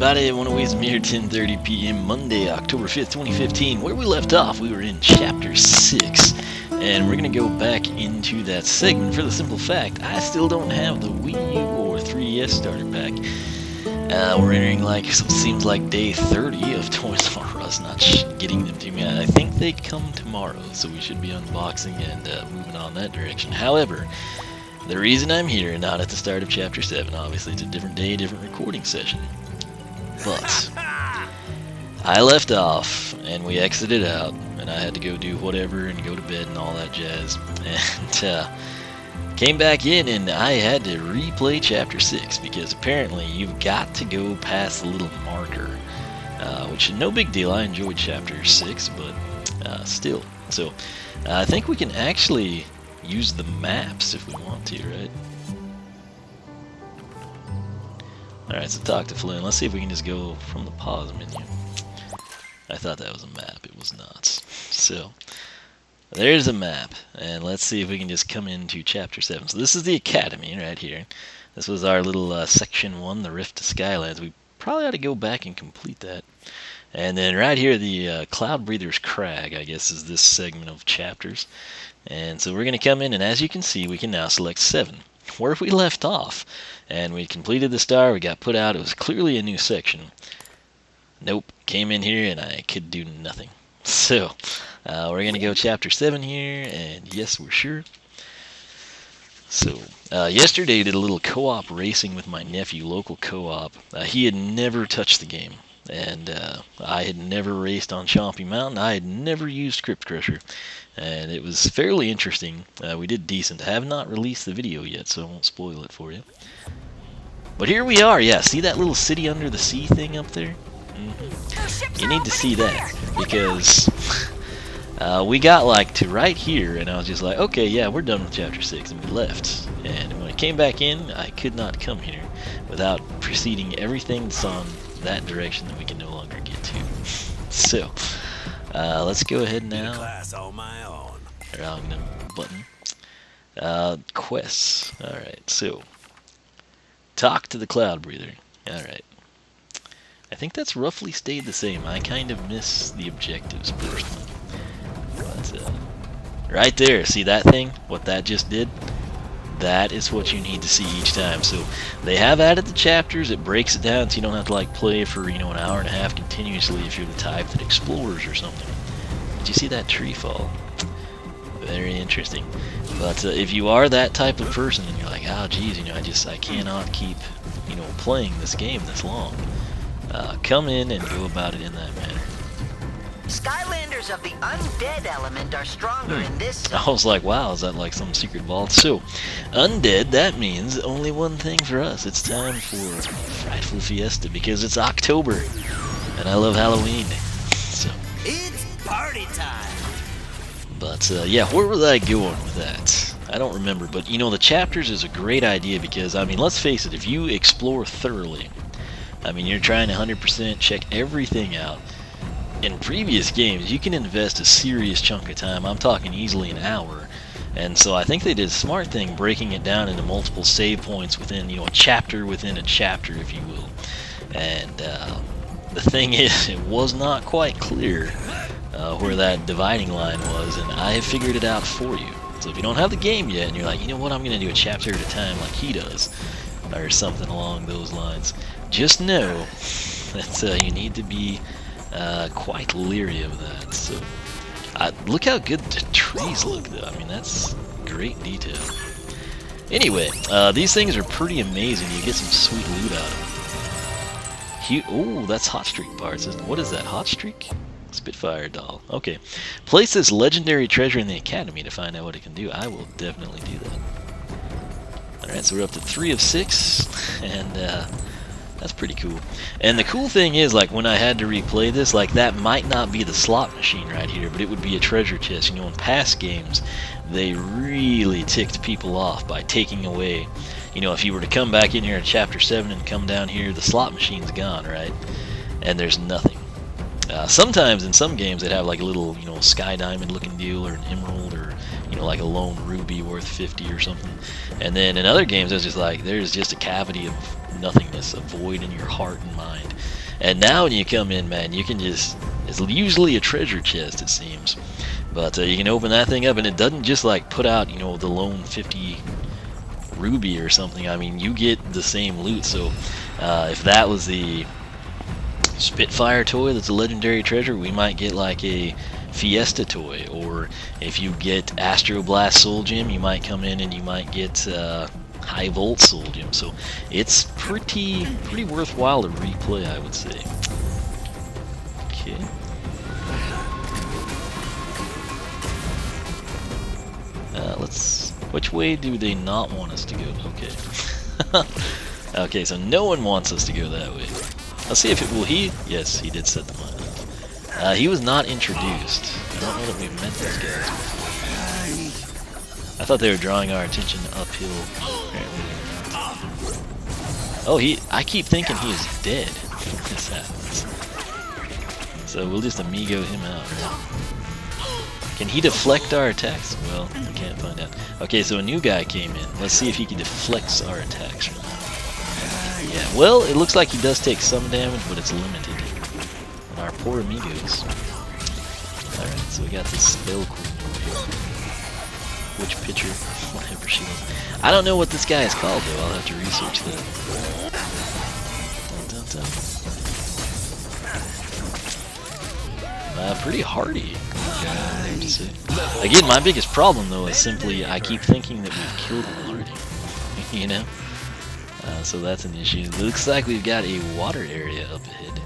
everybody, one away from here, 10:30 p.m. Monday, October 5th, 2015. Where we left off, we were in Chapter 6, and we're going to go back into that segment for the simple fact, I still don't have the Wii U or 3DS starter pack. We're entering, seems like day 30 of Toys R Us not getting them to me. I think they come tomorrow, so we should be unboxing and moving on that direction. However, the reason I'm here, not at the start of Chapter 7, obviously it's a different day, different recording session, but I left off, and we exited out, and I had to go do whatever, and go to bed, and all that jazz, and came back in, and I had to replay Chapter 6, because apparently you've got to go past the little marker, which is no big deal. I enjoyed Chapter 6, but still, so I think we can actually use the maps if we want to, right? Alright, so talk to Flynn. Let's see if we can just go from the pause menu. I thought that was a map. It was not. So, there's a map. And let's see if we can just come into Chapter 7. So this is the Academy right here. This was our little Section 1, the Rift to Skylands. We probably ought to go back and complete that. And then right here, the Cloud Breather's Crag, I guess, is this segment of chapters. And so we're going to come in, and as you can see, we can now select 7, where we left off. And we completed the star, we got put out, it was clearly a new section. Nope, came in here and I could do nothing. So, we're going to go Chapter 7 here, and yes, we're sure. So, yesterday I did a little co-op racing with my nephew, local co-op. He had never touched the game. And I had never raced on Chompy Mountain. I had never used Crypt Crusher. And it was fairly interesting. We did decent. I have not released the video yet, so I won't spoil it for you. But here we are. Yeah, see that little city under the sea thing up there? You need to see that. Because we got to right here, and I was just like, okay, yeah, we're done with Chapter 6, and we left. And when I came back in, I could not come here without preceding everything that's on that direction that we can no longer get to. So, let's go ahead now. Wrong button. Quests. Alright, so talk to the Cloud Breather. Alright. I think that's roughly stayed the same. I kind of miss the objectives personally. But, right there, see that thing? What that just did? That is what you need to see each time. So they have added the chapters. It breaks it down so you don't have to play for an hour and a half continuously if you're the type that explores or something. Did you see that tree fall? Very interesting. But if you are that type of person and you're like, oh geez, I cannot keep playing this game this long, come in and go about it in that manner. Skylanders of the undead element are stronger in this. I was like, wow, is that like some secret vault? So, undead, that means only one thing for us. It's time for Frightful Fiesta because it's October, and I love Halloween. So, it's party time. But, yeah, where was I going with that? I don't remember, but, the chapters is a great idea because, let's face it, if you explore thoroughly, you're trying to 100% check everything out. In previous games, you can invest a serious chunk of time. I'm talking easily an hour. And so I think they did a smart thing breaking it down into multiple save points within, a chapter within a chapter, if you will. And the thing is, it was not quite clear where that dividing line was, and I have figured it out for you. So if you don't have the game yet, and you're like, you know what, I'm going to do a chapter at a time like he does, or something along those lines, just know that you need to be quite leery of that. So look how good the trees look though. That's great detail. Anyway, these things are pretty amazing. You get some sweet loot out of them. Oh, that's Hot Streak parts. What is that, Hot Streak? Spitfire doll. Okay. Place this legendary treasure in the Academy to find out what it can do. I will definitely do that. Alright, so we're up to 3 of 6, and that's pretty cool. And the cool thing is, when I had to replay this, that might not be the slot machine right here, but it would be a treasure chest. In past games, they really ticked people off by taking away, if you were to come back in here in Chapter 7 and come down here, the slot machine's gone, right? And there's nothing. Sometimes in some games they'd have a little, sky diamond looking deal, or an emerald, or, like a lone ruby worth 50 or something. And then in other games it's just there's just a cavity of nothingness, a void in your heart and mind. And now when you come in, man, you can just, it's usually a treasure chest, it seems. But you can open that thing up, and it doesn't just like put out, you know, the lone 50 ruby or something. I mean, you get the same loot. So if that was the Spitfire toy that's a legendary treasure, we might get like a Fiesta toy. Or if you get Astro Blast Soul Gem, you might come in and you might get High Volt Soul Gem. So it's pretty worthwhile to replay, I would say. Okay. Which way do they not want us to go? Okay. Okay, so no one wants us to go that way. Let's see if it will. Yes, he did set the mine up. He was not introduced. I don't know that we've met those guys before. I thought they were drawing our attention uphill. Apparently they're not. Oh, I keep thinking he is dead when this happens. So we'll just amigo him out, right? Can he deflect our attacks? Well, we can't find out. Okay, so a new guy came in. Let's see if he can deflect our attacks or not. Yeah, well, it looks like he does take some damage, but it's limited. And our poor amigos. Alright, so we got this spell queen over here. Witch pitcher, whatever she was. I don't know what this guy is called, though. I'll have to research that. Dun, dun, dun. Pretty hardy. Again, my biggest problem though is simply I keep thinking that we've killed him already. You know? So that's an issue. It looks like we've got a water area up ahead.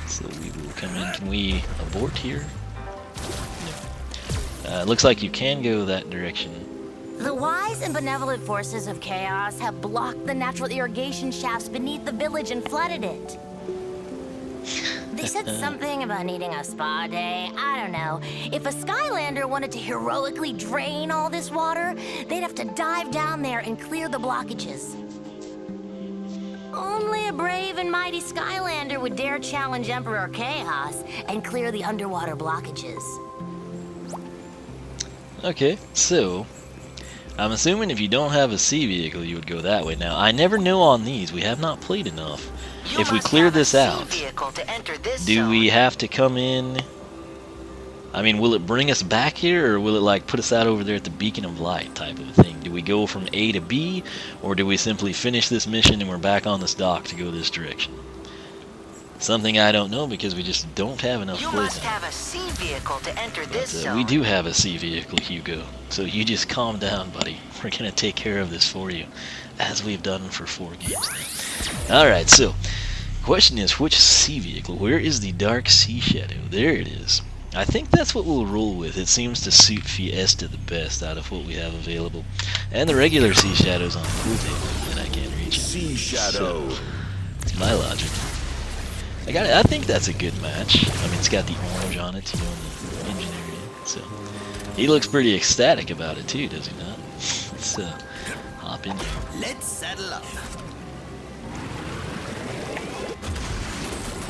So we will come in. Can we abort here? No. It looks like you can go that direction. The wise and benevolent forces of chaos have blocked the natural irrigation shafts beneath the village and flooded it. They said something about needing a spa day. I don't know. If a Skylander wanted to heroically drain all this water, they'd have to dive down there and clear the blockages. Only a brave and mighty Skylander would dare challenge Emperor Chaos and clear the underwater blockages. Okay, so I'm assuming if you don't have a sea vehicle, you would go that way. Now, I never know on these. We have not played enough. If we clear this out, do we have to come in? I mean, will it bring us back here, or will it like put us out over there at the Beacon of Light type of thing? Do we go from A to B, or do we simply finish this mission and we're back on this dock to go this direction? Something I don't know because we just don't have enough You must have a sea vehicle to enter this zone. We do have a sea vehicle, Hugo. So you just calm down, buddy. We're gonna take care of this for you, as we've done for 4 games now. Alright, so question is, which sea vehicle? Where is the Dark Sea Shadow? There it is. I think that's what we'll roll with. It seems to suit Fiesta the best out of what we have available. And the regular Sea Shadow's on the pool table, and I can't reach it. Sea Shadow. So, it's my logic. I think that's a good match. I mean, it's got the orange on it, you know, in the engine area. So he looks pretty ecstatic about it too, does he not? Let's hop in here. Let's saddle up.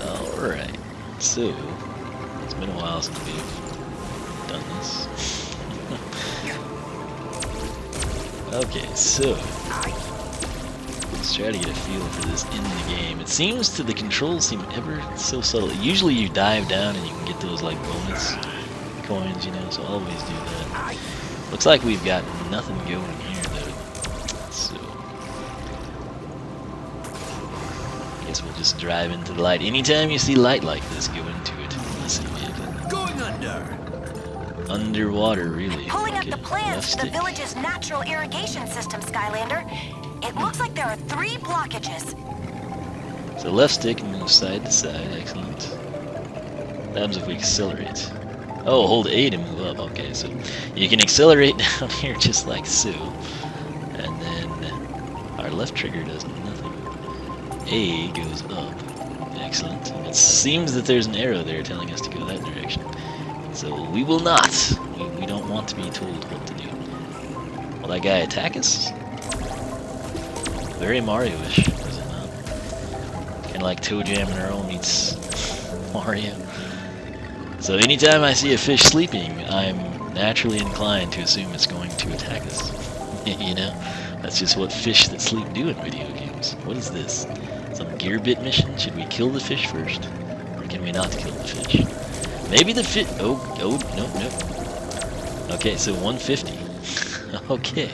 Alright, so it's been a while since we've done this. Okay, so let's try to get a feel for this in the game. It seems the controls seem ever so subtle. Usually you dive down and you can get those like bonus coins, you know, so always do that. Looks like we've got nothing going here though. So guess we'll just drive into the light. Anytime you see light like this, go into it. Let's see vehicle. Going under. Underwater, really. Pulling Okay, up the plans left for the stick. village's natural irrigation system, Skylander. It looks like there are 3 blockages. So left stick and move side to side. Excellent. What happens if we accelerate? Oh, hold A to move up. Okay, so you can accelerate down here just like so. And then our left trigger does nothing. A goes up. Excellent. It seems that there's an arrow there telling us to go that direction. So we will not. We don't want to be told what to do. Will that guy attack us? Very Mario-ish, is it not? Kind of like Toe Jam and Earl meets Mario. So anytime I see a fish sleeping, I'm naturally inclined to assume it's going to attack us. You know? That's just what fish that sleep do in video games. What is this? Some gear bit mission. Should we kill the fish first? Or can we not kill the fish? Maybe the fish... Oh, no. Okay, so 150. Okay.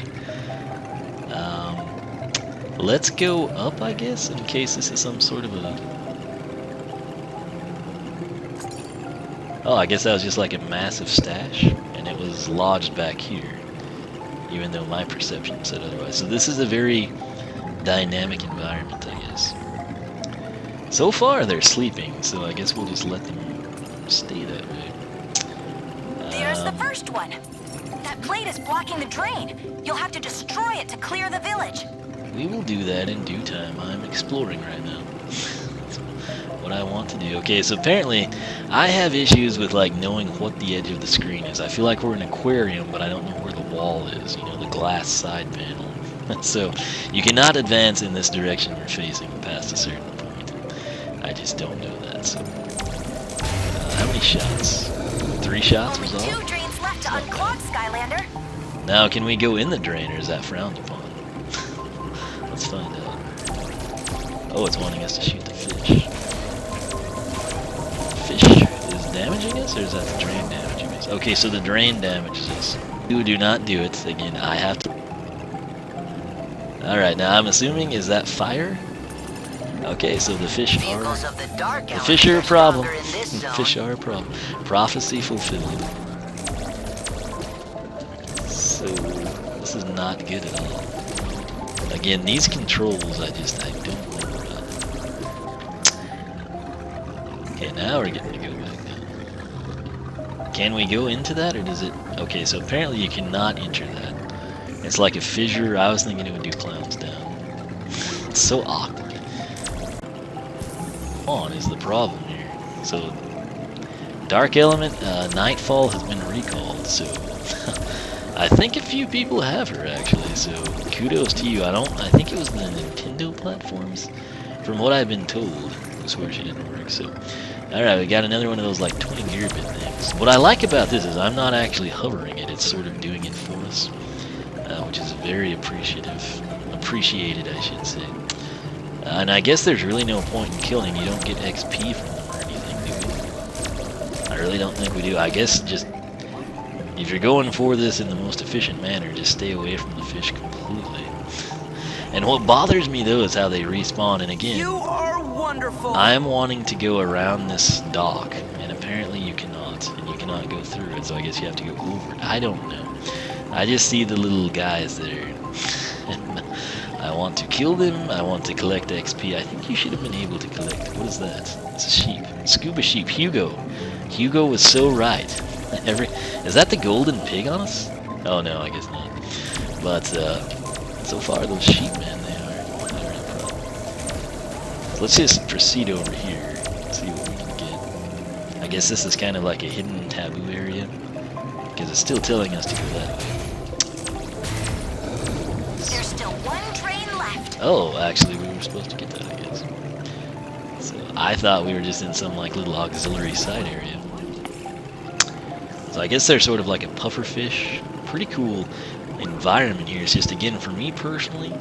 Let's go up, I guess, in case this is some sort of a... Oh, I guess that was just like a massive stash, and it was lodged back here, even though my perception said otherwise. So this is a very dynamic environment, I guess. So far, they're sleeping, so I guess we'll just let them stay that way. There's the first one. That plate is blocking the drain. You'll have to destroy it to clear the village. We will do that in due time. I'm exploring right now. That's what I want to do. Okay, so apparently I have issues with like knowing what the edge of the screen is. I feel like we're in an aquarium, but I don't know where the wall is, you know, the glass side panel. So you cannot advance in this direction you're facing past a certain point. I just don't know that. So how many shots? 3 shots was all? Only 2 drains left to unclog, Skylander. Now, can we go in the drain, or is that frowned upon? Let's find out. Oh, it's wanting us to shoot the fish. Fish is damaging us, or is that the drain damaging us? Okay, so the drain damages us. Do not do it. Again, I have to... Alright, now I'm assuming, is that fire? Okay, so the fish are... The fish are a problem. The fish are a problem. Prophecy fulfilled. So, this is not good at all. Again, these controls, I don't know about. Okay, now we're getting to go back down. Can we go into that, or does it... Okay, so apparently you cannot enter that. It's like a fissure. I was thinking it would do clowns down. It's so awkward. On is the problem here. So, Dark Element, Nightfall has been recalled, so... I think a few people have her, actually, so kudos to you. I think it was the Nintendo platforms. From what I've been told, I swear she didn't work, so... Alright, we got another one of those, like, 20 gear bit things. What I like about this is I'm not actually hovering it, it's sort of doing it for us. Which is very appreciated, I should say. And I guess there's really no point in killing. You don't get XP from them or anything, do we? I really don't think we do. I guess just... If you're going for this in the most efficient manner, just stay away from the fish completely. And what bothers me, though, is how they respawn. And again, You are wonderful. I'm wanting to go around this dock, and apparently you cannot. And you cannot go through it, so I guess you have to go over it. I don't know. I just see the little guys there. And I want to kill them. I want to collect XP. I think you should have been able to collect... What is that? It's a sheep. Scuba sheep. Hugo. Hugo was so right. Is that the golden pig on us? Oh no, I guess not. But so far those sheep, man, they're a problem. So let's just proceed over here and see what we can get. I guess this is kind of like a hidden taboo area, because it's still telling us to go that way. There's still 1 drain left. Oh, actually we were supposed to get that, I guess. So I thought we were just in some like little auxiliary side area. So I guess they're sort of like a pufferfish. Pretty cool environment here. It's just, again, for me personally,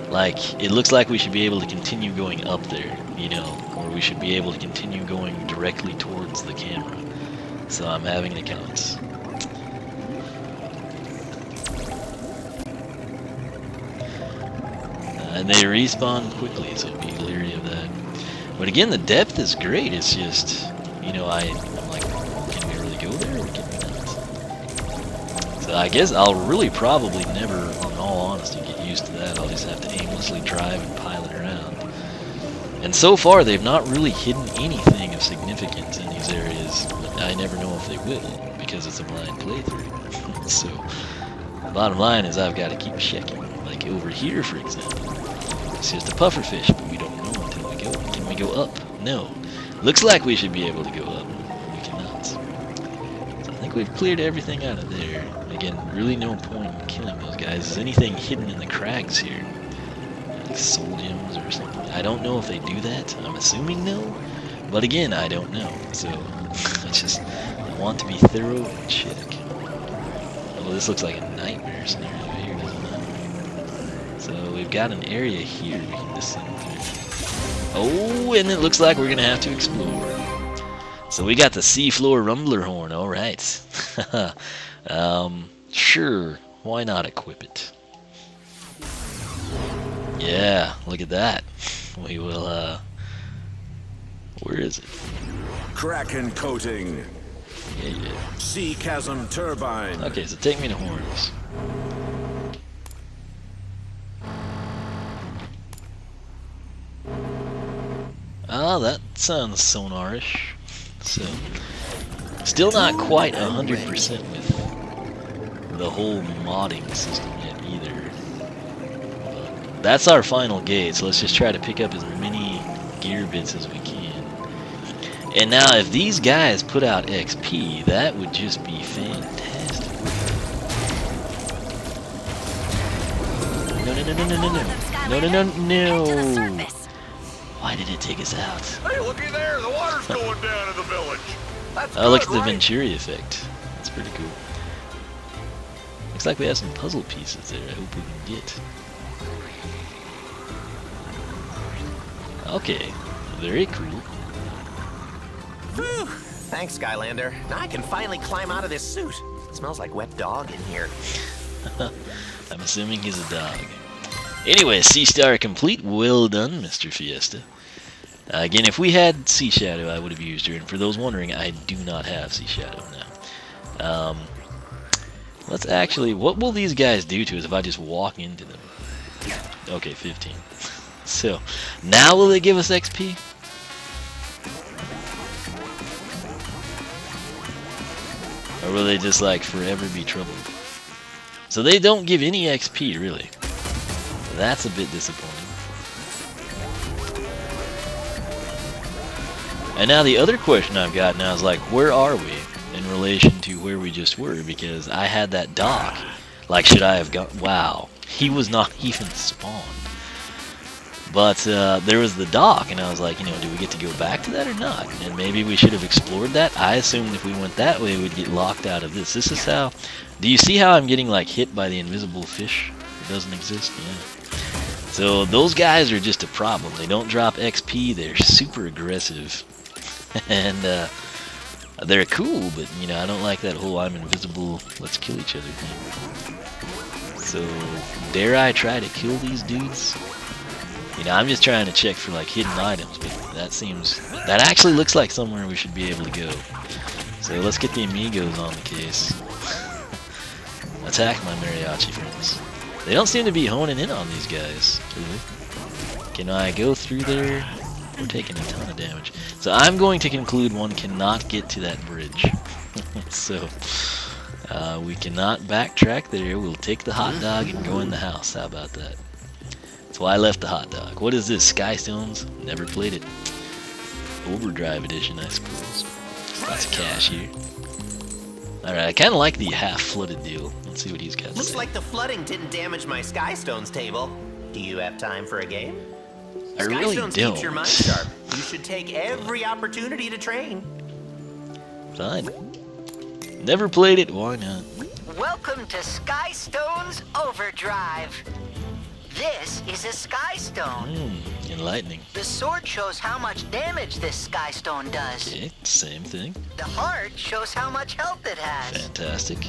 like, it looks like we should be able to continue going up there, you know, or we should be able to continue going directly towards the camera. So I'm having the counts. And they respawn quickly, so be leery of that. But again, the depth is great. It's just, you know, I'm like, can we really go there, or can we not? So I guess I'll really probably never, in all honesty, get used to that. I'll just have to aimlessly drive and pilot around. And so far, they've not really hidden anything of significance in these areas. But I never know if they will, because it's a blind playthrough. So, the bottom line is I've got to keep checking. Like over here, for example. It's just a pufferfish, but we don't know until we go. Can we go up? No. Looks like we should be able to go up. We cannot. So I think we've cleared everything out of there. Again, really no point in killing those guys. Is anything hidden in the crags here? Like soul gems or something? I don't know if they do that. I'm assuming no. But again, I don't know. So I want to be thorough and check. Oh, this looks like a nightmare scenario here, doesn't it? So we've got an area here we can descend through. Oh, and it looks like we're gonna have to explore. So we got the seafloor rumbler horn. All right. Sure. Why not equip it? Yeah. Look at that. We will. Where is it? Kraken coating. Yeah. Sea chasm turbine. Okay, so take me to horns. Ah, that sounds sonarish. So, still not quite 100% with the whole modding system yet either. But that's our final gate, so let's just try to pick up as many gear bits as we can. And now, if these guys put out XP, that would just be fantastic. No. Why did it take us out? Hey, looky there! The water's going down in the village. That's Oh, look good, at the right? Venturi effect. That's pretty cool. Looks like we have some puzzle pieces there. I hope we can get. Okay, very cool. Whew. Thanks, Skylander. Now I can finally climb out of this suit. It smells like wet dog in here. I'm assuming he's a dog. Anyway, Sea Star complete. Well done, Mr. Fiesta. Again, if we had Sea Shadow, I would have used her. And for those wondering, I do not have Sea Shadow now. Let's actually... What will these guys do to us if I just walk into them? Okay, 15. So, now will they give us XP? Or will they just, like, forever be troubled? So they don't give any XP, really. That's a bit disappointing. And now the other question I've got now is like, where are we in relation to where we just were? Because I had that dock. Like, should I have gone? Wow, he was not even spawned. But there was the dock, and I was like, you know, do we get to go back to that or not? And maybe we should have explored that. I assumed if we went that way, we'd get locked out of this. This is how... Do you see how I'm getting, like, hit by the invisible fish? It doesn't exist? Yeah. So those guys are just a problem. They don't drop XP. They're super aggressive. And they're cool, but, you know, I don't like that whole I'm invisible, let's kill each other thing. So, dare I try to kill these dudes? You know, I'm just trying to check for, like, hidden items, but that actually looks like somewhere we should be able to go. So let's get the amigos on the case. Attack my mariachi friends. They don't seem to be honing in on these guys, really. Can I go through there? We're taking a ton of damage. So I'm going to conclude one cannot get to that bridge. So, we cannot backtrack there. We'll take the hot dog and go in the house. How about that? That's why I left the hot dog. What is this? Skystones? Never played it. Overdrive edition, I suppose. Lots of cash here. Alright, I kind of like the half-flooded deal. Let's see what he's got to Looks say. like the flooding didn't damage my Skystones table. Do you have time for a game? I really Skystones don't. keeps your mind sharp. You should take every opportunity to train. Fine. Never played it, why not? Welcome to Skystones Overdrive. This is a Skystone. Enlightening. The sword shows how much damage this Skystone does. Okay, same thing. The heart shows how much health it has. Fantastic.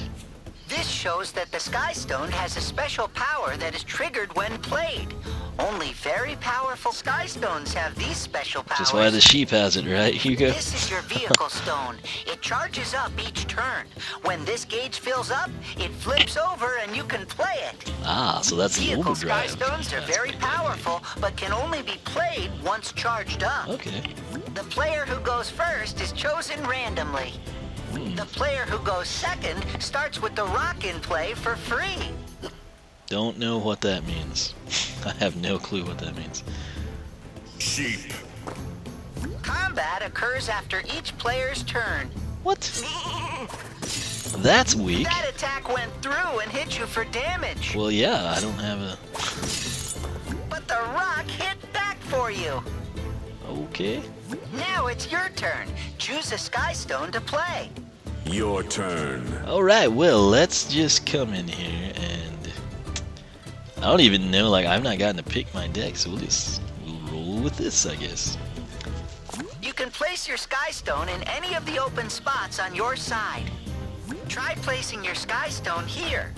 This shows that the Skystone has a special power that is triggered when played. Only very powerful Skystones have these special powers. Just why the sheep has it, right, Hugo? This is your vehicle stone. It charges up each turn. When this gauge fills up, it flips over and you can play it. Ah, so that's the Vehicle overdrive. Skystones are That's very pretty cool. powerful, but can only be played once charged up. Okay. The player who goes first is chosen randomly. The player who goes second starts with the rock in play for free. Don't know what that means. I have no clue what that means. Sheep. Combat occurs after each player's turn. What? That's weak. That attack went through and hit you for damage. Well, yeah, I don't have a... But the rock hit back for you. Okay. Now it's your turn. Choose a Skystone to play. Your turn. Alright, well, let's just come in here and... I don't even know, like, I've not gotten to pick my deck, so we'll roll with this, I guess. You can place your Skystone in any of the open spots on your side. Try placing your Skystone here.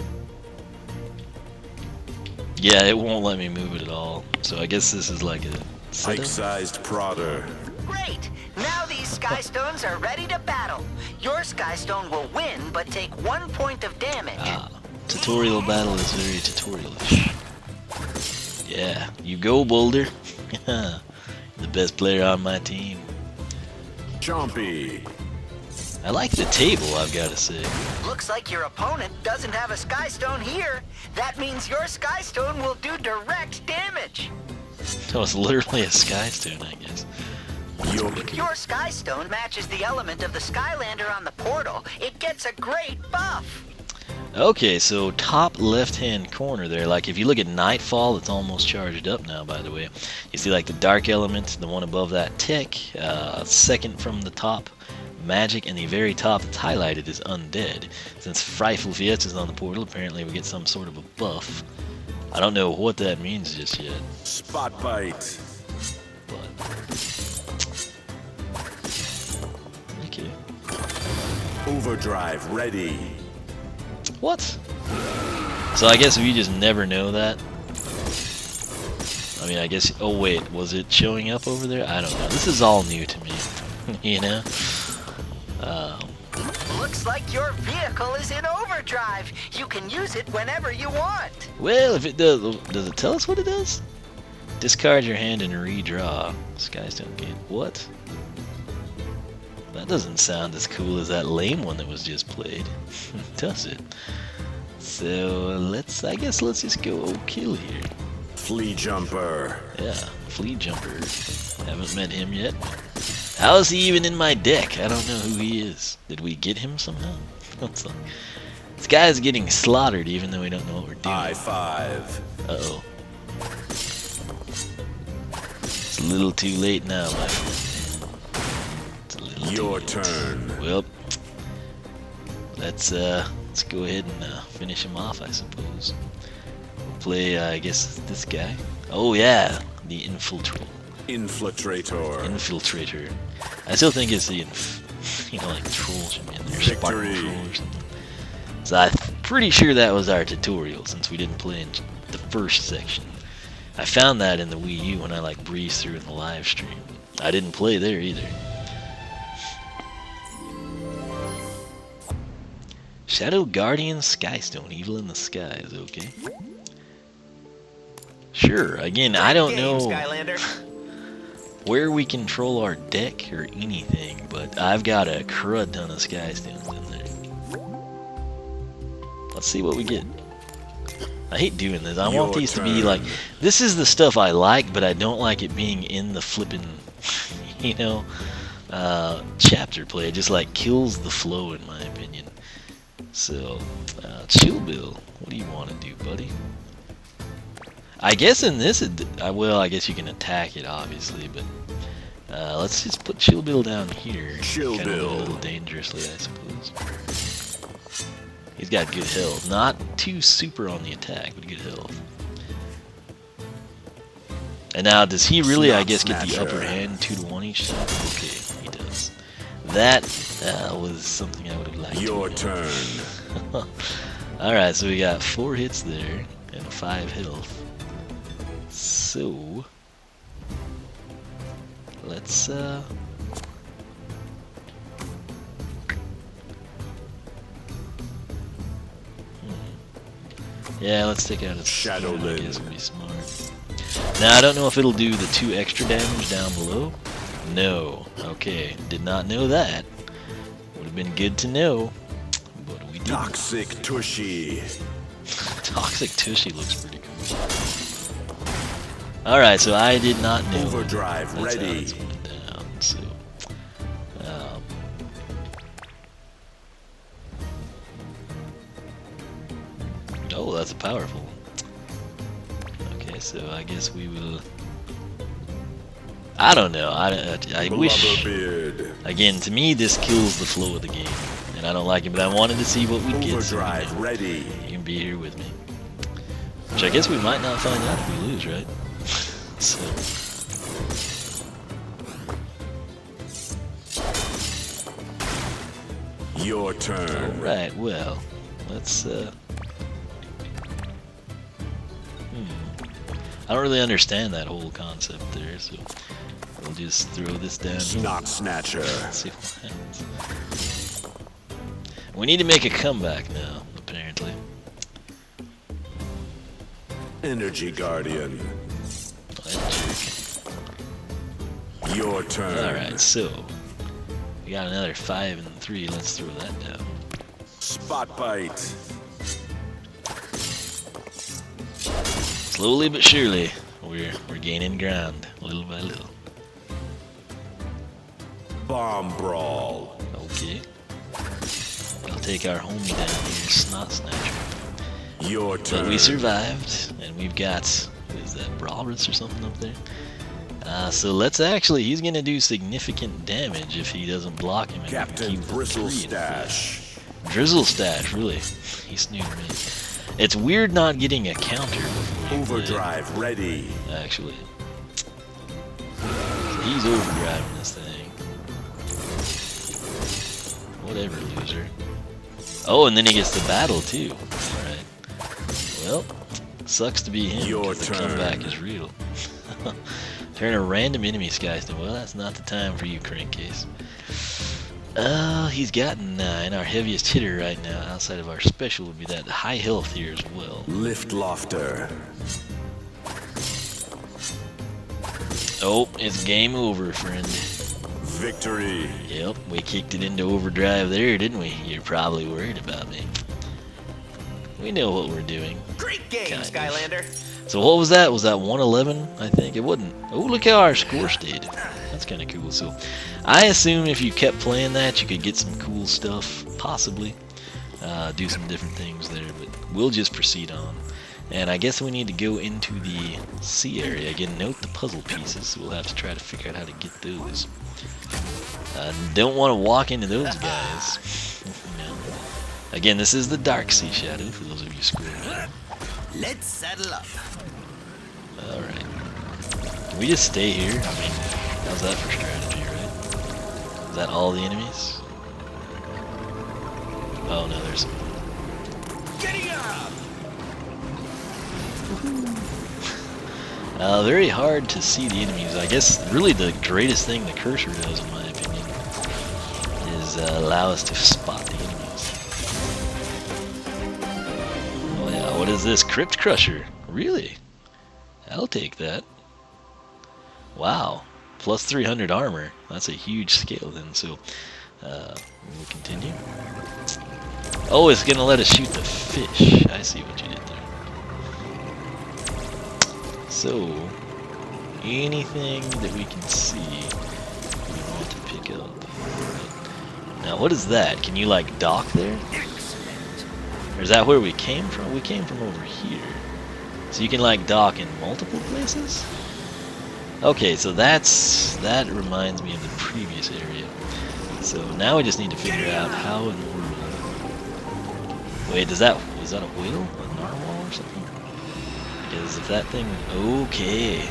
Yeah, it won't let me move it at all. So I guess this is like a setup. Pike-sized prodder. Great! Now these Skystones are ready to battle. Your Skystone will win, but take 1 point of damage. Ah, tutorial battle is very tutorialish. Yeah, you go, Boulder. The best player on my team. Chompy. I like the table, I've got to say. Looks like your opponent doesn't have a Skystone here. That means your Skystone will do direct damage. That was literally a Skystone, I guess. Your Skystone matches the element of the Skylander on the portal. It gets a great buff. Okay, so top left-hand corner there, like if you look at Nightfall, it's almost charged up now, by the way. You see like the dark element, the one above that tech, second from the top, magic, and the very top that's highlighted is undead. Since Frightful Vids is on the portal, apparently we get some sort of a buff. I don't know what that means just yet. Spot bite. But okay. Overdrive ready. What? So I guess we just never know that. I mean, I guess. Oh wait, was it showing up over there? I don't know. This is all new to me. You know. Looks like your vehicle is in overdrive. You can use it whenever you want. Well, if it does it tell us what it does? Discard your hand and redraw. Skystone Gate. What? That doesn't sound as cool as that lame one that was just played. Does it? So I guess let's just go kill here. Flea jumper. Yeah, flea jumper. Haven't met him yet. How is he even in my deck? I don't know who he is. Did we get him somehow? This guy's getting slaughtered even though we don't know what we're doing. I-5. Uh-oh. It's a little too late now, my friend. It's a little Your too late. turn. Well, let's go ahead and finish him off, I suppose. We'll play, I guess, this guy. Oh yeah, the Infiltrator. Infiltrator. I still think it's the, like troll should be in there, Spartan troll or something. So I'm pretty sure that was our tutorial since we didn't play in the first section. I found that in the Wii U when I like breezed through in the live stream. I didn't play there either. Shadow Guardian Skystone, Evil in the Skies, okay. Sure, again, I don't know Skylander. where we control our deck or anything, but I've got a crud ton of Skystones in there. Let's see what we get. I hate doing this. I want these to be like, this is the stuff I like, but I don't like it being in the flippin', chapter play. It just like kills the flow in my opinion. So, Chill Bill, what do you want to do, buddy? I guess in this, well, I guess you can attack it, obviously, but let's just put Chill Bill down here. Chill kind of Bill. a little dangerously, I suppose. He's got good health. Not too super on the attack, but good health. And now, does he really, I guess, get the upper hand 2-to-1 each time? Okay, he does. That was something I would have liked. Your turn. Alright, so we got 4 hits there and 5 health. So let's yeah, let's take out a Shadow skin, I Lid. guess would be smart. Now I don't know if it'll do the 2 extra damage down below. No. Okay, did not know that. Would have been good to know, but we didn't. Toxic Tushy. Toxic Tushy looks pretty cool. Alright, so I did not know. Overdrive that's ready. How it's went down, so, oh, that's a powerful one. Okay, so I guess we will. I don't know. I wish. Blubberbeard. Again, to me, this kills the flow of the game, and I don't like it. But I wanted to see what we get. So Overdrive ready. you can be here with me. Which I guess we might not find out if we lose, right? So Your turn. Right, well, let's, I don't really understand that whole concept there, so we'll just throw this down. Snot Snatcher. Let's see what happens. We need to make a comeback now, apparently. Energy Guardian. Oh, Your turn. alright, so we got another 5 and 3. Let's throw that down. Spot Bite. Slowly but surely, we're gaining ground, little by little. Bomb Brawl. Okay. I'll take our homie down here, Snot Snatcher. Your turn. But we survived, and we've got, what is that, Brawlers or something up there? So let's actually, he's going to do significant damage if he doesn't block him. And Captain keep the Bristle 3 in Stash. Drizzle Stash, really? He snooped me. It's weird not getting a counter before you play, Overdrive ready. actually. So he's overdriving this thing. Whatever, loser. Oh, and then he gets the battle too. Alright. Well, sucks to be him Your because the turn. comeback is real. Turn a random enemy Skystone. Well, that's not the time for you, Crankcase. He's got 9. Our heaviest hitter right now, outside of our special, would be that high health here as well. Lift Lofter. Oh, it's game over, friend. Victory. Yep, we kicked it into overdrive there, didn't we? You're probably worried about me. We know what we're doing. Great game, Kind of. Skylander. So what was that? Was that 111? I think it wasn't. Oh, look how our score stayed. That's kind of cool. So I assume if you kept playing that, you could get some cool stuff, possibly. Do some different things there, but we'll just proceed on. And I guess we need to go into the sea area. Again, note the puzzle pieces. We'll have to try to figure out how to get those. Don't want to walk into those guys. No. Again, this is the Dark Sea Shadow, for those of you screwing up. Let's saddle up. Alright. Can we just stay here? I mean, how's that for strategy, right? Is that all the enemies? Oh no, there's... Getting up! Very hard to see the enemies. I guess really the greatest thing the cursor does, in my opinion, is allow us to spot the enemies. Oh yeah, what is this? Crypt Crusher? Really? I'll take that. Wow. Plus 300 armor. That's a huge scale then, so we'll continue. Oh, it's gonna let us shoot the fish. I see what you did there. So, anything that we can see, we want to pick up. Right. Now, what is that? Can you, like, dock there? Or is that where we came from? We came from over here. So you can, like, dock in multiple places? Okay, so that reminds me of the previous area. So now we just need to figure out how in the world... Wait, was that a whale? A narwhal or something? Because if that thing... Okay.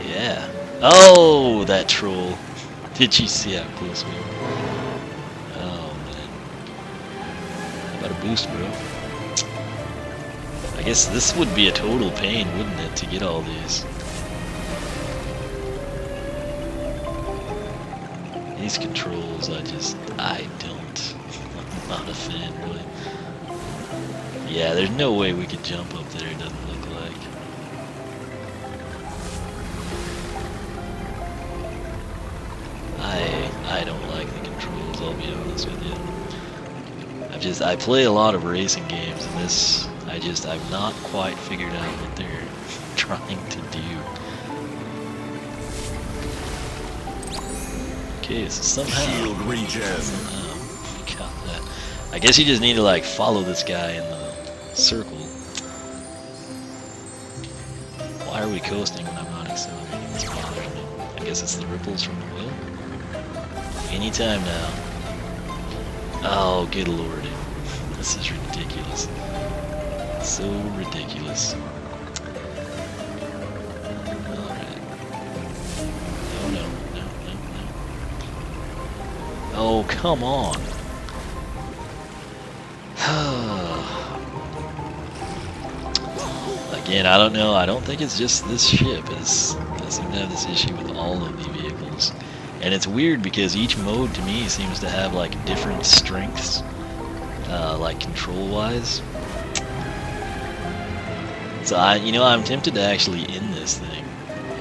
Yeah. Oh, that troll. Did you see how close we were? Oh, man. How about a boost, bro? I guess this would be a total pain, wouldn't it, to get all these? These controls, I don't. I'm not a fan, really. Yeah, there's no way we could jump up there, it doesn't look like. I don't like the controls, I'll be honest with you. I play a lot of racing games, and this, I've not quite figured out what they're trying to do. Okay, so somehow... Shield regen. Got that. I guess you just need to, like, follow this guy in the circle. Why are we coasting when I'm not accelerating? This bothers me. I guess it's the ripples from the wheel. Anytime now. Oh, good lord. This is ridiculous. So ridiculous. Alright. come on. Again, I don't know. I don't think it's just this ship. I seem to have this issue with all of the vehicles. And it's weird because each mode to me seems to have like different strengths, like control-wise. So I'm tempted to actually end this thing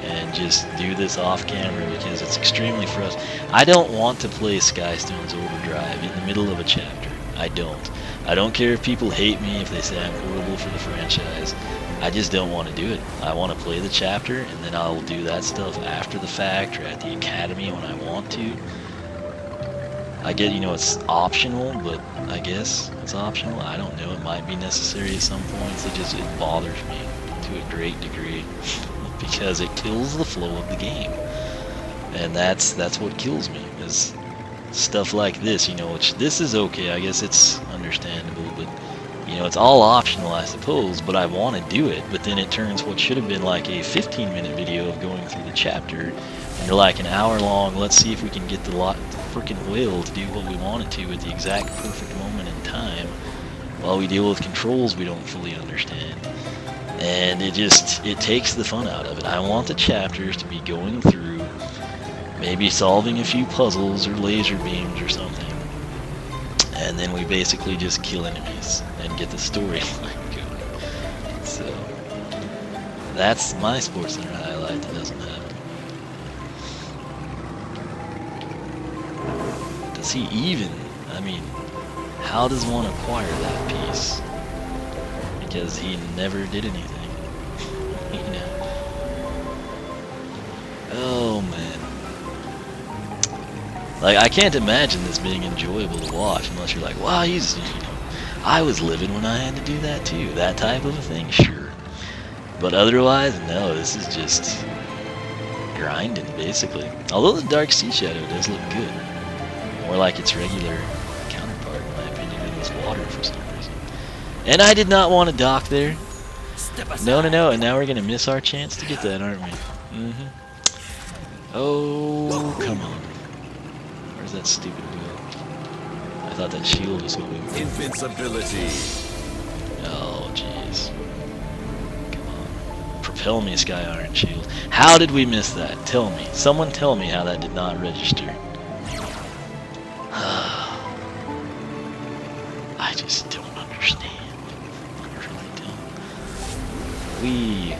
and just do this off camera because it's extremely frustrating. I don't want to play Skystones Overdrive in the middle of a chapter. I don't care if people hate me, if they say I'm horrible for the franchise. I just don't want to do it. I want to play the chapter, and then I'll do that stuff after the fact or at the academy when I want to. I get, it's optional, but I guess it's optional. I don't know. It might be necessary at some points. It bothers me to a great degree because it kills the flow of the game, and that's what kills me is stuff like this. Which this is okay. I guess it's understandable, but. It's all optional, I suppose, but I want to do it. But then it turns what should have been like a 15-minute video of going through the chapter into like an hour-long, let's see if we can get the freaking whale to do what we want it to at the exact perfect moment in time while we deal with controls we don't fully understand. And it takes the fun out of it. I want the chapters to be going through, maybe solving a few puzzles or laser beams or something. And then we basically just kill enemies and get the storyline going. So that's my Sports Center highlight that doesn't happen. Does he even? I mean, how does one acquire that piece? Because he never did anything. Oh man. Like, I can't imagine this being enjoyable to watch unless you're like, wow, I was livid when I had to do that too. That type of a thing, sure. But otherwise, no, this is just grinding, basically. Although the Dark Sea Shadow does look good. More like its regular counterpart, in my opinion, in this water for some reason. And I did not want to dock there. No, and now we're going to miss our chance to get that, aren't we? Oh, come on. Where's that stupid wheel? I thought that shield was what we were. Invincibility. Oh, jeez. Come on. Propel me, Sky Iron Shield. How did we miss that? Tell me. Someone tell me how that did not register. I just don't understand. I really don't.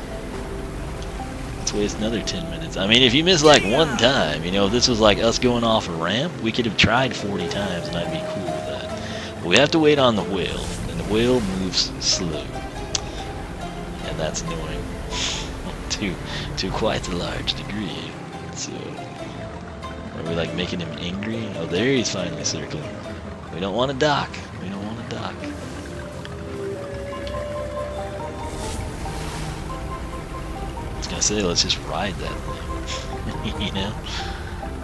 Let's waste another 10 minutes. I mean, if you miss like one time, if this was like us going off a ramp, we could have tried 40 times and I'd be cool with that. But we have to wait on the whale, and the whale moves slow. And that's annoying. to quite a large degree. So, are we like making him angry? Oh, there he's finally circling. We don't want to dock. We don't want to dock. I was gonna say, let's just ride that thing.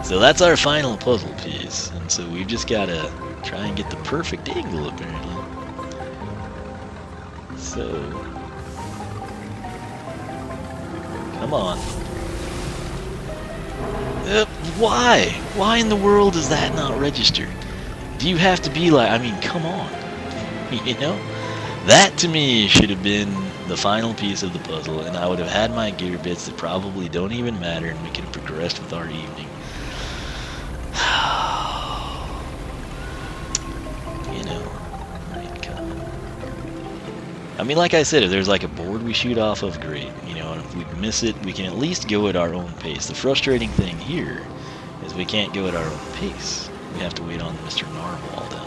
So that's our final puzzle piece, and so we've just gotta try and get the perfect angle, apparently. So, come on. Why? Why in the world is that not registered? Do you have to be like, I mean, come on. That to me should have been the final piece of the puzzle, and I would have had my gear bits that probably don't even matter, and we could have progressed with our evening. I mean, like I said, if there's like a board we shoot off of, great. And if we miss it, we can at least go at our own pace. The frustrating thing here is we can't go at our own pace. We have to wait on Mr. Narwhal down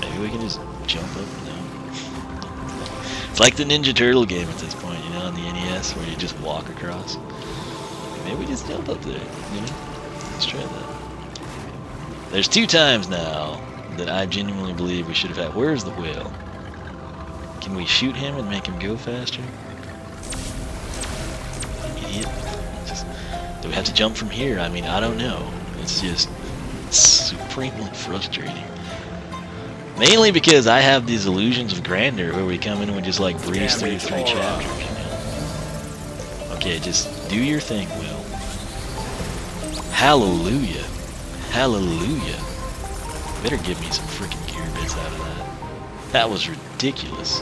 there. Maybe we can just jump up now. It's like the Ninja Turtle game at this point, on the NES, where you just walk across. Maybe we just jump up there, Let's try that. There's 2 times now that I genuinely believe we should have had. Where's the whale? Can we shoot him and make him go faster? Idiot. Do we have to jump from here? I mean, I don't know. It's just supremely frustrating. Mainly because I have these illusions of grandeur where we come in and we just like breeze through 3 chapters. Okay, just do your thing, Will. Hallelujah. Hallelujah. Better give me some freaking gear bits out of that. That was ridiculous.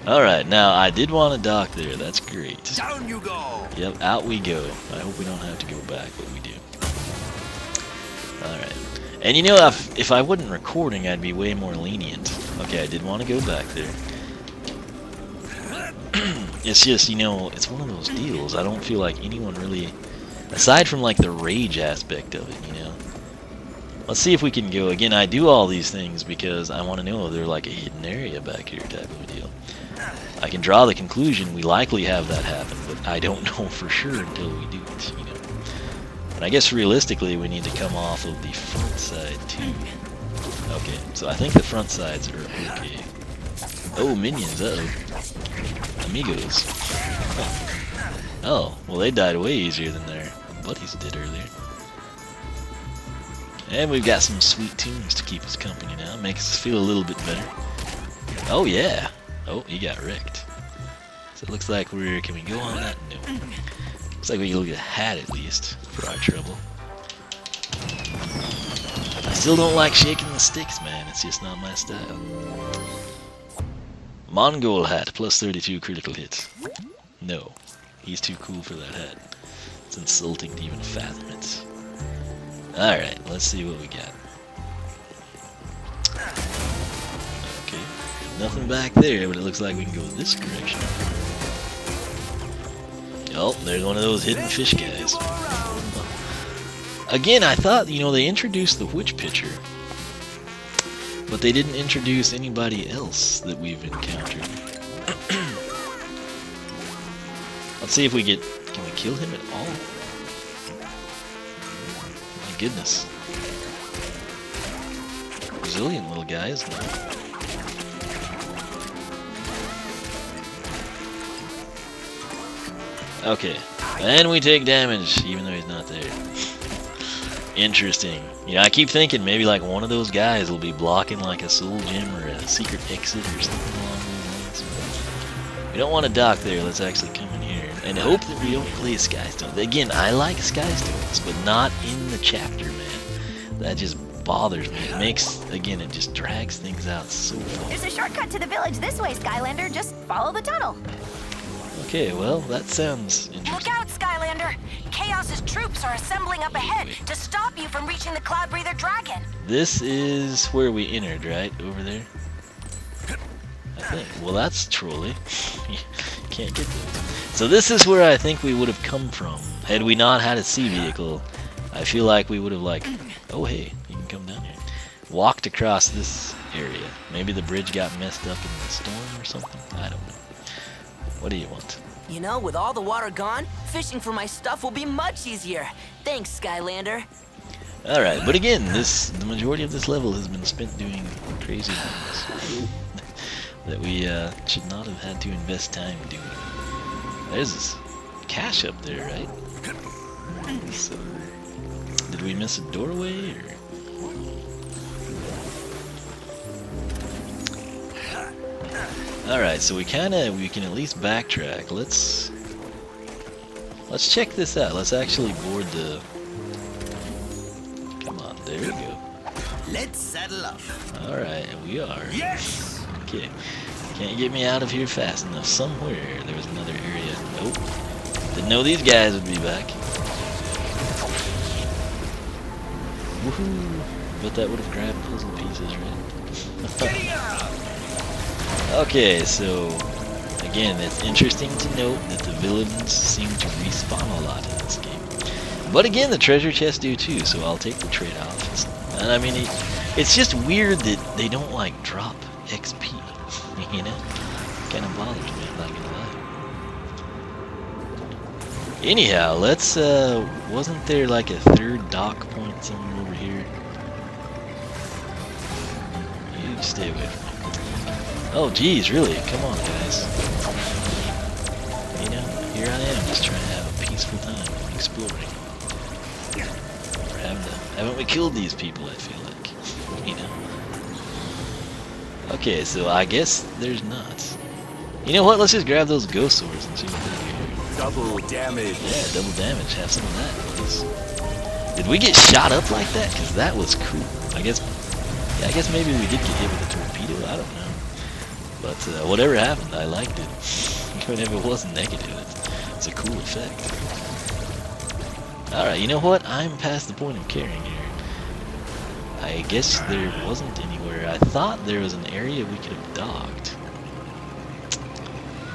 Alright, now I did want to dock there. That's great. Down you go. Yep, out we go. I hope we don't have to go back, but we do. Alright. And you know, if I wasn't recording, I'd be way more lenient. Okay, I did want to go back there. It's just, you know, it's one of those deals. I don't feel like anyone really, aside from like the rage aspect of it, you know. Let's see if we can go. Again, I do all these things because I want to know if there's like a hidden area back here type of a deal. I can draw the conclusion we likely have that happen, but I don't know for sure until we do it, you know. And I guess realistically we need to come off of the front side too. Okay, so I think the front sides are okay. Oh, minions, uh-oh. Amigos. Oh, well they died way easier than their buddies did earlier. And we've got some sweet tunes to keep us company now. Makes us feel a little bit better. Oh yeah. Oh, he got wrecked. So it looks like we're... Can we go on that? No. Looks like we can look at a hat at least for our trouble. I still don't like shaking the sticks, man. It's just not my style. Mongol hat, plus 32 critical hits. No. He's too cool for that hat. It's insulting to even fathom it. Alright, let's see what we got. Okay. Nothing back there, but it looks like we can go this direction. Oh, there's one of those hidden fish guys. Again, I thought, you know, they introduced the witch pitcher, but they didn't introduce anybody else that we've encountered. Let's see if we get... Can we kill him at all? My goodness. Resilient little guy, isn't he? Okay, and we take damage, even though he's not there. Interesting. Yeah, I keep thinking maybe like one of those guys will be blocking like a soul gem or a secret exit or something along those lines. We don't want to dock there. Let's actually come in here and hope that we don't play Skystones. Again, I like Skystones, but not in the chapter, man. That just bothers me. It makes, again, it just drags things out so far. There's a shortcut to the village this way, Skylander. Just follow the tunnel. Okay, well, that sounds interesting. Look out, Skylander! Chaos's troops are assembling up ahead to stop you from reaching the Cloud Breather Dragon. This is where we entered, right? Over there? I think. Well, that's trolly. Can't get those. So this is where I think we would have come from. Had we not had a sea vehicle, I feel like we would have like... Oh, hey, you can come down here. Walked across this area. Maybe the bridge got messed up in the storm or something? I don't know. What do you want? You know, with all the water gone, fishing for my stuff will be much easier. Thanks, Skylander. Alright, but again, the majority of this level has been spent doing crazy things that we should not have had to invest time doing. There's this cache up there, right? So, did we miss a doorway, or...? Alright, so we can at least backtrack. Let's check this out. Let's actually board the... Come on, there we go. Let's saddle up. Alright, and we are. Yes! Okay. Can't get me out of here fast enough. Somewhere there was another area. Nope. Didn't know these guys would be back. Woohoo! Bet that would have grabbed puzzle pieces, right? Okay, so again, it's interesting to note that the villains seem to respawn a lot in this game. But again, the treasure chests do too, so I'll take the trade-off. And I mean, it's just weird that they don't like drop XP, you know? Kind of bothers me, I'm not gonna lie. Anyhow, let's, wasn't there like a third dock point somewhere over here? You stay away from me. Oh, geez, really? Come on, guys. You know, here I am, just trying to have a peaceful time exploring. Haven't we killed these people, I feel like, you know? Okay, so I guess there's not. You know what? Let's just grab those ghost swords and see what they do here. Double damage. Yeah, double damage. Have some of that, please. Did we get shot up like that? Because that was cool. I guess maybe we did get hit with a torpedo. I don't know. But whatever happened, I liked it. Even if it wasn't negative, it's a cool effect. Alright, you know what? I'm past the point of caring here. I guess there wasn't anywhere. I thought there was an area we could have docked.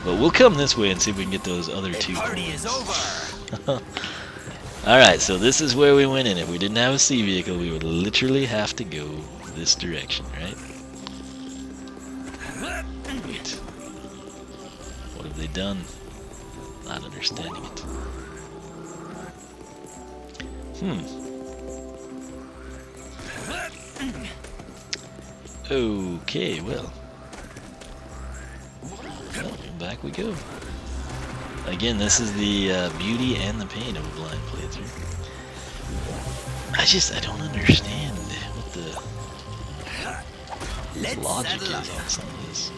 But we'll come this way and see if we can get those other two Party is over. Alright, so this is where we went in. If we didn't have a sea vehicle, we would literally have to go this direction, right? Wait. What have they done? Not understanding it. Okay, well, back we go. Again, this is the beauty and the pain of a blind playthrough. I don't understand what the logic is on some of this.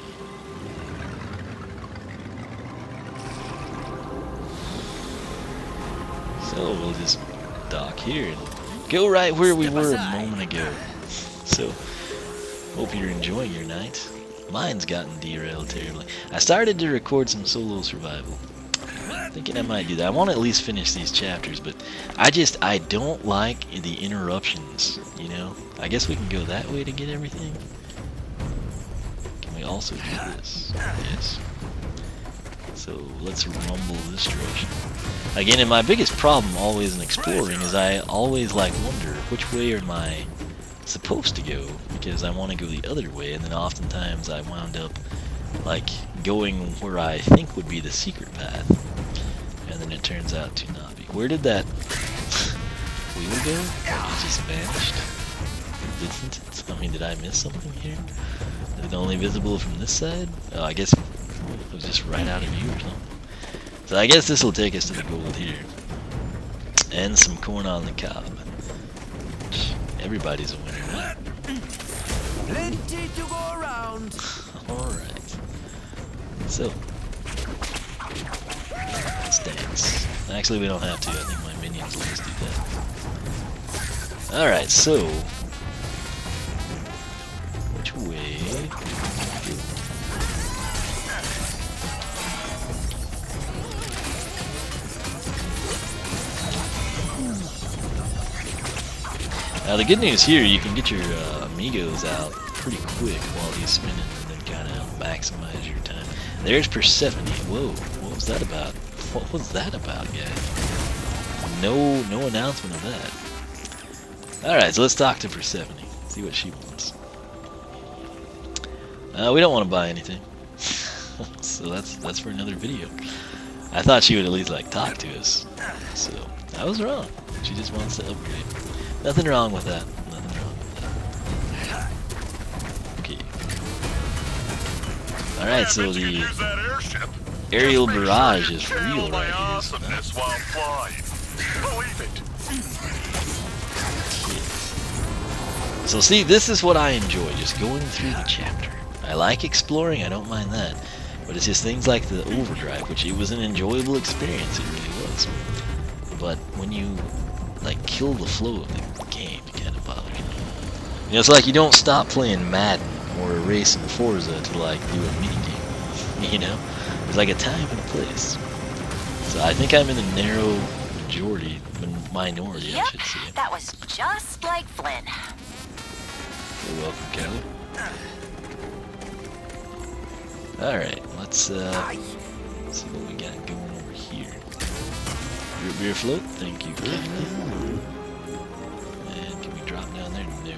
So we'll just dock here and go right where we were a moment ago. So, hope you're enjoying your night. Mine's gotten derailed terribly. I started to record some solo survival. Thinking I might do that. I want to at least finish these chapters, but I don't like the interruptions, you know? I guess we can go that way to get everything. Can we also do this? Yes. So let's rumble this direction. Again, and my biggest problem always in exploring is I always wonder which way am I supposed to go, because I want to go the other way, and then oftentimes I wound up going where I think would be the secret path, and then it turns out to not be. Where did that wheel go? It just vanished. Didn't it? I mean, did I miss something here? Is it only visible from this side? Oh, I guess it was just right out of view or something. So I guess this will take us to the gold here. And some corn on the cob. Everybody's a winner, right? Plenty to go around. Alright. So, let's dance. Actually, we don't have to. I think my minions will just do that. Alright, so, which way? Now the good news here, you can get your amigos out pretty quick while he's spinning, and then kind of maximize your time. There's Persephone. Whoa, what was that about? What was that about, guys? No announcement of that. All right, so let's talk to Persephone. See what she wants. We don't want to buy anything, so that's for another video. I thought she would at least talk to us, so I was wrong. She just wants to upgrade. Nothing wrong with that. Nothing wrong with that. Okay. Alright, so the aerial barrage is real right here. So see, this is what I enjoy, just going through the chapter. I like exploring, I don't mind that. But it's just things like the Overdrive, which it was an enjoyable experience, it really was. But when you kill the flow of the game, it kind of bothers me. You know, it's like you don't stop playing Madden or racing Forza to do a mini game. You know, there's a time and a place. So I think I'm in the narrow minority, I should say. That was just like Flynn. You're welcome, Kelly. All right, let's see what we got going over here. Root beer float, thank you. And can we drop down there? No.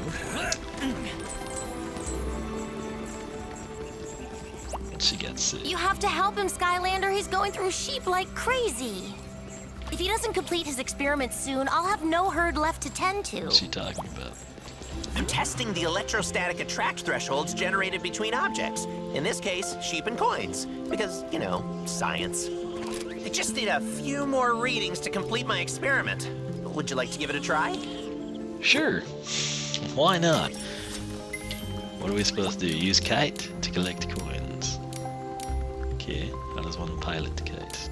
What's she got to say? You have to help him, Skylander. He's going through sheep like crazy. If he doesn't complete his experiments soon, I'll have no herd left to tend to. What's she talking about? I'm testing the electrostatic attract thresholds generated between objects. In this case, sheep and coins. Because, you know, science. I just need a few more readings to complete my experiment. Would you like to give it a try? Sure. Why not? What are we supposed to do? Use kite to collect coins. Okay, how does one pilot the kite?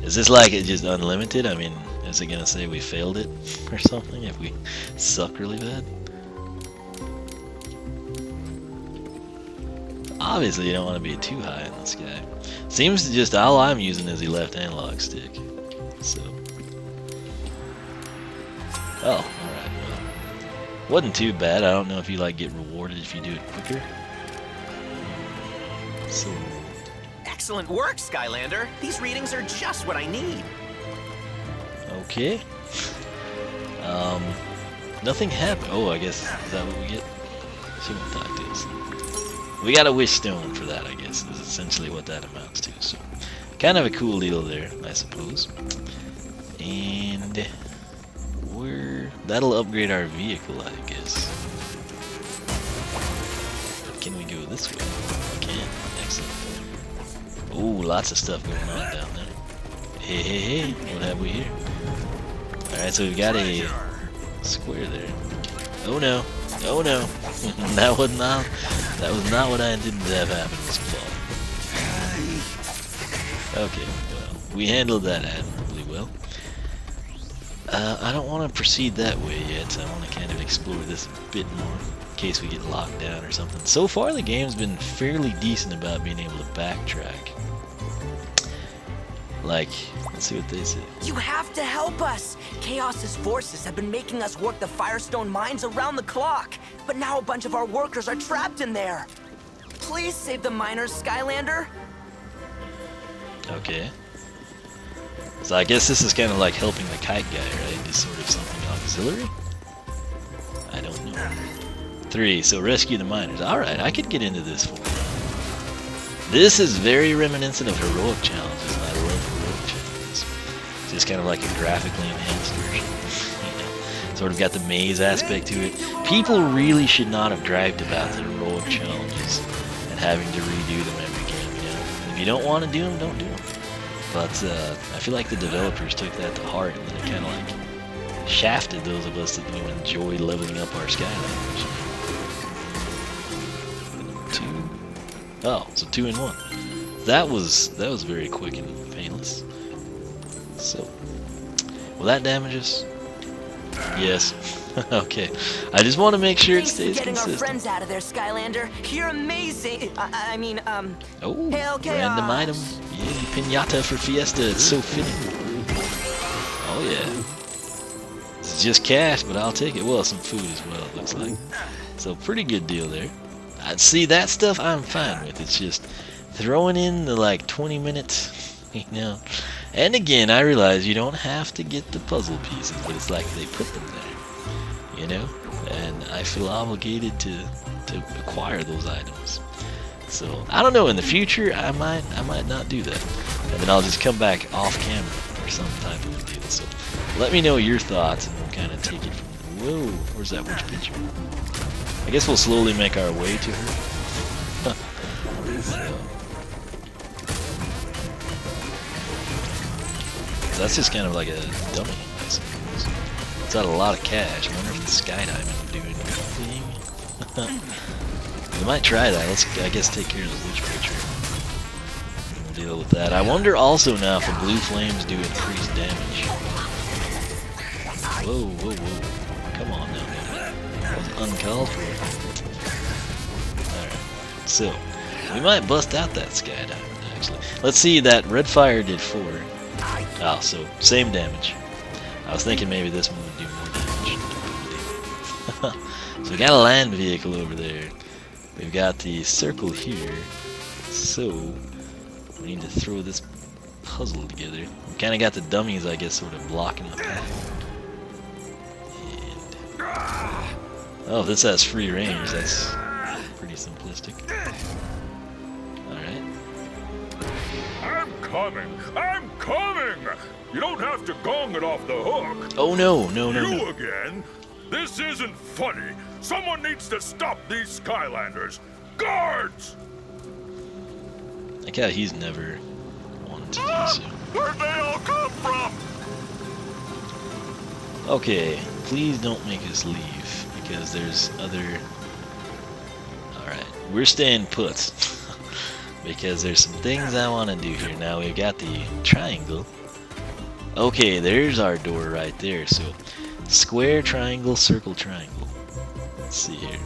Is this like it just unlimited? I mean, is it gonna say we failed it or something if we suck really bad? Obviously, you don't want to be too high in the sky. Seems to just all I'm using is the left analog stick. So, oh, all right. Well, wasn't too bad. I don't know if you like get rewarded if you do it quicker. So. Excellent work, Skylander. These readings are just what I need. Okay. Nothing happened. Oh, I guess is that what we get? She won't talk to us. We got a wish stone for that, I guess, is essentially what that amounts to. So, kind of a cool deal there, I suppose. And that'll upgrade our vehicle, I guess. Can we go this way? We can. Excellent. Ooh, lots of stuff going on down there. Hey, hey, hey, what have we here? Alright, so we've got a square there. Oh no, oh no. that was not what I intended to have happen this fall. Okay, well, we handled that admirably well. I don't want to proceed that way yet. I want to kind of explore this a bit more in case we get locked down or something. So far the game's been fairly decent about being able to backtrack. Like, let's see what they say. You have to help us! Chaos's forces have been making us work the Firestone mines around the clock, but now a bunch of our workers are trapped in there. Please save the miners, Skylander. Okay. So I guess this is kind of like helping the kite guy, right? Just sort of something auxiliary? I don't know. 3, so rescue the miners. Alright, I could get into this for you. This is very reminiscent of heroic challenges, and I love heroic challenges. It's just kind of like a graphically enhanced version. You know, sort of got the maze aspect to it. People really should not have griped about the heroic challenges and having to redo them every game, you know. If you don't want to do them, don't do them. But I feel like the developers took that to heart, and then it kind of like shafted those of us that enjoy leveling up our Skylanders. Oh, so 2 in 1. That was very quick and painless. So, will that damage us? Yes. Okay. I just want to make sure it stays getting consistent. Our friends out of there, Skylander. You're amazing. Oh, Hail Chaos. random item. Yeah, pinata for Fiesta. It's so fitting. Oh yeah. It's just cash, but I'll take it. Well, some food as well. It looks like. So pretty good deal there. See, that stuff I'm fine with. It's just throwing in the like 20 minutes, you know. And again, I realize you don't have to get the puzzle pieces, but it's like they put them there, you know. And I feel obligated to acquire those items. So I don't know. In the future, I might not do that, and then I'll just come back off camera or some type of deal. So let me know your thoughts, and we'll kind of take it from there. Whoa, where's that witch picture? I guess we'll slowly make our way to her. So that's just kind of like a dummy, I suppose. It's got a lot of cash. I wonder if the skydiving will do anything. We might try that. Let's, I guess, take care of the witch picture. We'll deal with that. I wonder also now if the blue flames do increased damage. Whoa, whoa, whoa. Come on now. Uncalled for. Alright, so we might bust out that skydiving actually. Let's see, that red fire did 4. Oh, so same damage. I was thinking maybe this one would do more damage. So we got a land vehicle over there. We've got the circle here. So we need to throw this puzzle together. We kind of got the dummies, I guess, sort of blocking up. Oh, this has free range. That's pretty simplistic. Alright. I'm coming! I'm coming! You don't have to gong it off the hook. Oh no, no, no, You no. again? This isn't funny. Someone needs to stop these Skylanders. Guards! Like how he's never wanted to do so. Where'd they all come from? Okay, please don't make us leave, because there's other... Alright, we're staying put. Because there's some things I want to do here. Now we've got the triangle, Okay, there's our door right there. So, square, triangle, circle, triangle. Let's see here.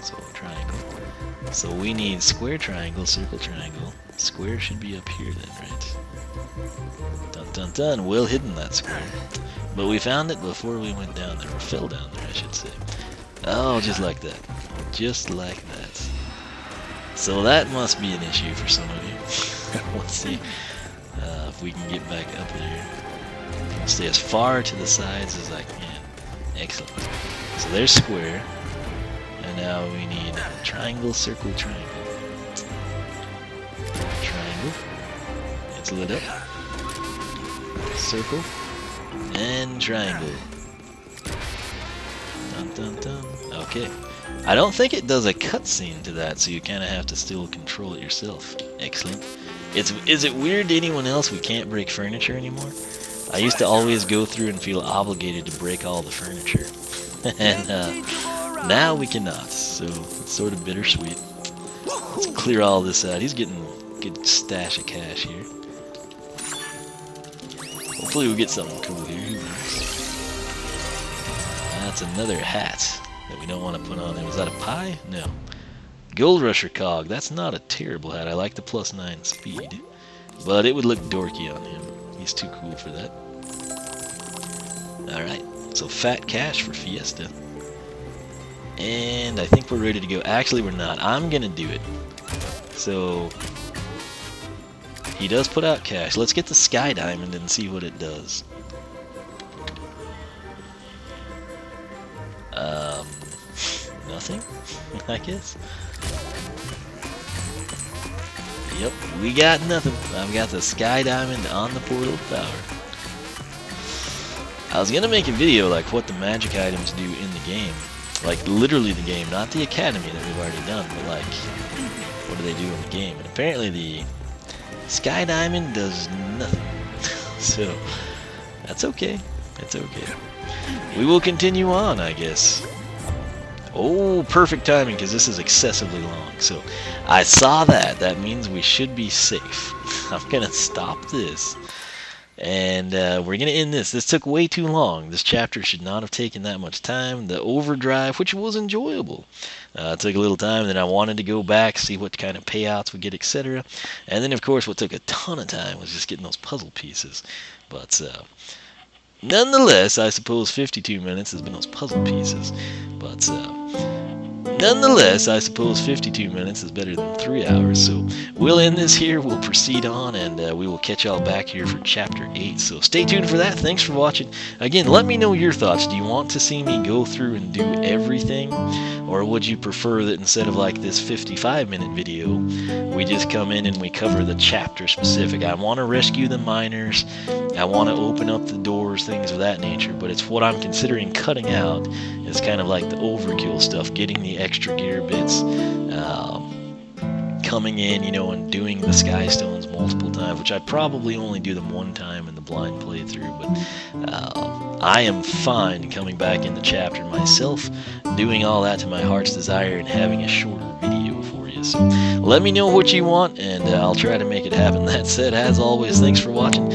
So, triangle. So we need square, triangle, circle, triangle. Square should be up here then, right? Dun dun dun, well hidden that square. But we found it before we went down there, or fell down there I should say. Oh, just like that. Just like that. So that must be an issue for some of you. Let's see if we can get back up there. I'll stay as far to the sides as I can. Excellent. So there's square. And now we need triangle, circle, triangle. Triangle. It's lit up. Circle. And triangle. Dun dun dun. Okay. I don't think it does a cutscene to that, so you kind of have to still control it yourself. Excellent. Is it weird to anyone else we can't break furniture anymore? I used to always go through and feel obligated to break all the furniture. And now we cannot, so it's sort of bittersweet. Let's clear all this out. He's getting a good stash of cash here. Hopefully we'll get something cool here. Who knows? That's another hat that we don't want to put on there. Was that a pie? No. Gold Rusher Cog. That's not a terrible hat. I like the +9 speed. But it would look dorky on him. He's too cool for that. Alright. So fat cash for Fiesta. And I think we're ready to go. Actually, we're not. I'm going to do it. So he does put out cash. Let's get the Sky Diamond and see what it does. Nothing, I guess. Yep, we got nothing. I've got the Sky Diamond on the Portal of Power. I was gonna make a video like what the magic items do in the game. Like literally the game, not the academy that we've already done, but like what do they do in the game? And apparently the Sky Diamond does nothing. So that's okay. It's okay. We will continue on, I guess. Oh, perfect timing, because this is excessively long. So I saw that. That means we should be safe. I'm going to stop this. And we're going to end this. This took way too long. This chapter should not have taken that much time. The overdrive, which was enjoyable, took a little time. Then I wanted to go back, see what kind of payouts we get, etc. And then, of course, what took a ton of time was just getting those puzzle pieces. But nonetheless, I suppose 52 minutes has been those puzzle pieces. But nonetheless, I suppose 52 minutes is better than 3 hours. So we'll end this here. We'll proceed on, and we will catch y'all back here for Chapter 8. So stay tuned for that. Thanks for watching. Again, let me know your thoughts. Do you want to see me go through and do everything? Or would you prefer that instead of like this 55-minute video, we just come in and we cover the chapter specific? I want to rescue the miners. I want to open up the doors, things of that nature. But it's what I'm considering cutting out is kind of like the overkill stuff, getting the extra gear bits, coming in, you know, and doing the Skystones multiple times, which I probably only do them one time in the blind playthrough, but I am fine coming back in the chapter myself, doing all that to my heart's desire, and having a shorter video for you. So let me know what you want, and I'll try to make it happen. That said, as always, thanks for watching.